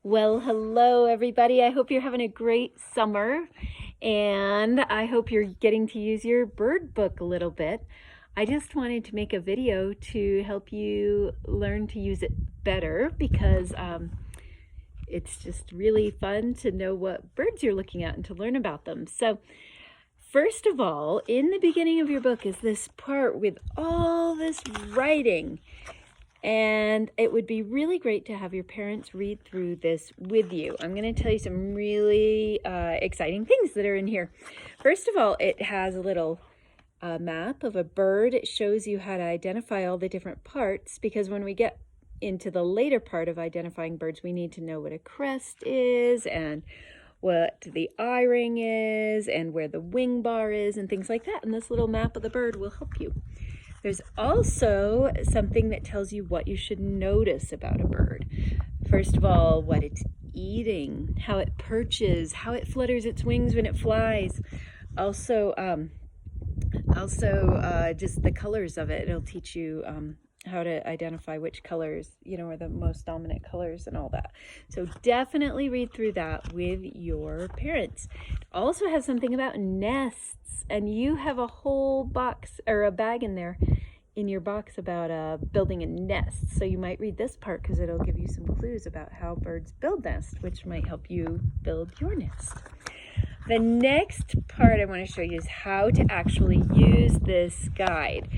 Well, hello everybody. I hope you're having a great summer and I hope you're getting to use your bird book a little bit. I just wanted to make a video to help you learn to use it better because it's just really fun to know what birds you're looking at and to learn about them. So first of all, in the beginning of your book is this part with all this writing. And it would be really great to have your parents read through this with you. I'm going to tell you some really exciting things that are in here. First of all, it has a little map of a bird. It shows you how to identify all the different parts, because when we get into the later part of identifying birds, we need to know what a crest is and what the eye ring is and where the wing bar is and things like that. And this little map of the bird will help you. There's also something that tells you what you should notice about a bird. First of all, what it's eating, how it perches, how it flutters its wings when it flies. Also, just the colors of it. It'll teach you how to identify which colors, are the most dominant colors and all that. So definitely read through that with your parents. It also has something about nests, and you have a whole box or a bag in there in your box about building a nest. So you might read this part because it'll give you some clues about how birds build nests, which might help you build your nest. The next part I want to show you is how to actually use this guide.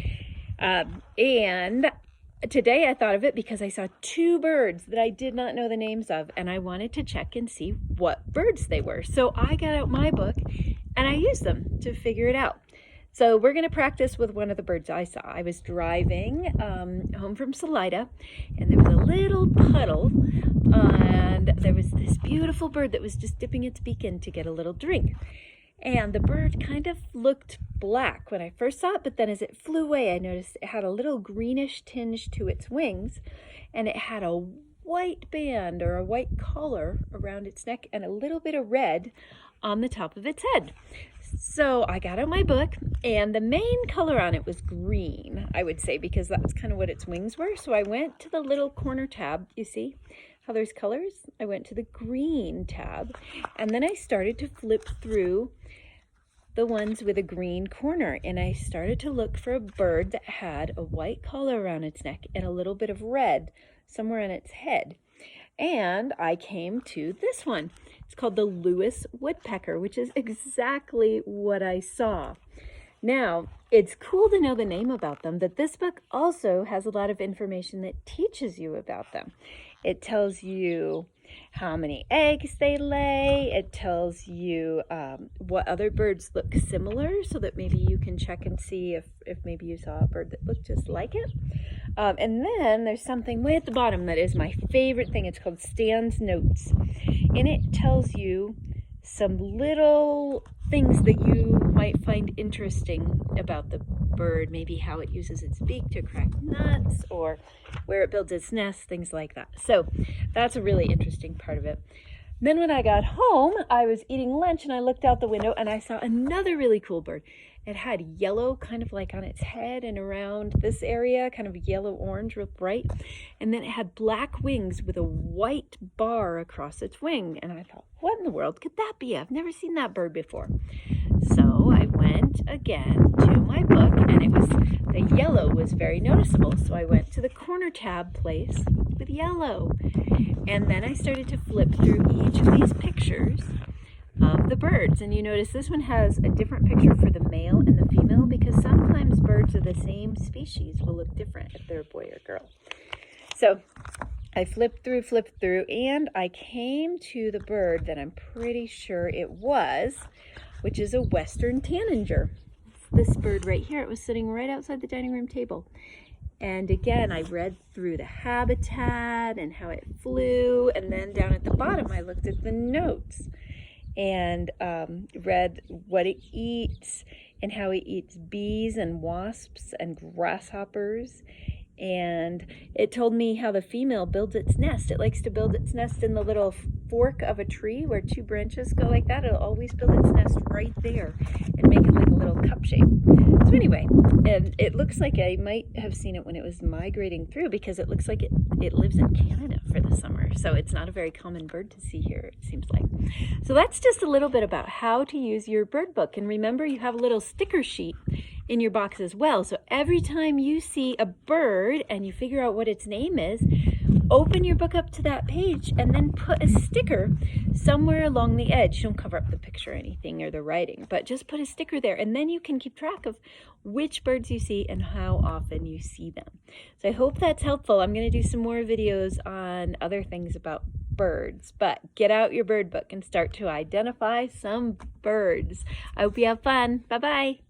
And today I thought of it because I saw two birds that I did not know the names of, and I wanted to check and see what birds they were. So I got out my book and I used them to figure it out. So we're going to practice with one of the birds I saw. I was driving home from Salida, and there was a little puddle, and there was this beautiful bird that was just dipping its beak in to get a little drink. And the bird kind of looked black when I first saw it, but then as it flew away, I noticed it had a little greenish tinge to its wings, and it had a white band or a white collar around its neck and a little bit of red on the top of its head. So I got out my book, and the main color on it was green, I would say, because that was kind of what its wings were. So I went to the little corner tab. You see how there's colors? I went to the green tab, and then I started to flip through the ones with a green corner, and I started to look for a bird that had a white collar around its neck and a little bit of red somewhere on its head. And I came to this one. It's called the Lewis woodpecker, which is exactly what I saw. Now, it's cool to know the name about them, but this book also has a lot of information that teaches you about them. It tells you how many eggs they lay. It tells you what other birds look similar, so that maybe you can check and see if maybe you saw a bird that looked just like it. And then there's something way at the bottom that is my favorite thing. It's called Stan's Notes. And it tells you some little things that you might find interesting about the bird, maybe how it uses its beak to crack nuts or where it builds its nest, things like that. So that's a really interesting part of it. Then when I got home, I was eating lunch and I looked out the window and I saw another really cool bird. It had yellow kind of like on its head and around this area, kind of yellow-orange, real bright. And then it had black wings with a white bar across its wing. And I thought, what in the world could that be? I've never seen that bird before. So I went again to my book, and the yellow was very noticeable. So I went to the corner tab place with yellow. And then I started to flip through each of these pictures of the birds, and you notice this one has a different picture for the male and the female, because sometimes birds of the same species will look different if they're a boy or girl. So I flipped through, and I came to the bird that I'm pretty sure it was, which is a western tanager. This bird right here. It was sitting right outside the dining room table. And again, I read through the habitat and how it flew, and then down at the bottom I looked at the notes and read what it eats and how it eats bees and wasps and grasshoppers And it told me how the female builds its nest. It likes to build its nest in the little fork of a tree where two branches go like that. It'll always build its nest right there and make it like a little cup shape. So anyway, and it looks like I might have seen it when it was migrating through, because it looks like it lives in Canada for the summer. So it's not a very common bird to see here, it seems like. So that's just a little bit about how to use your bird book. And remember, you have a little sticker sheet in your box as well. So every time you see a bird and you figure out what its name is, open your book up to that page and then put a sticker somewhere along the edge. Don't cover up the picture or anything or the writing, but just put a sticker there, and then you can keep track of which birds you see and how often you see them. So I hope that's helpful. I'm going to do some more videos on other things about birds, but get out your bird book and start to identify some birds. I hope you have fun. Bye-bye.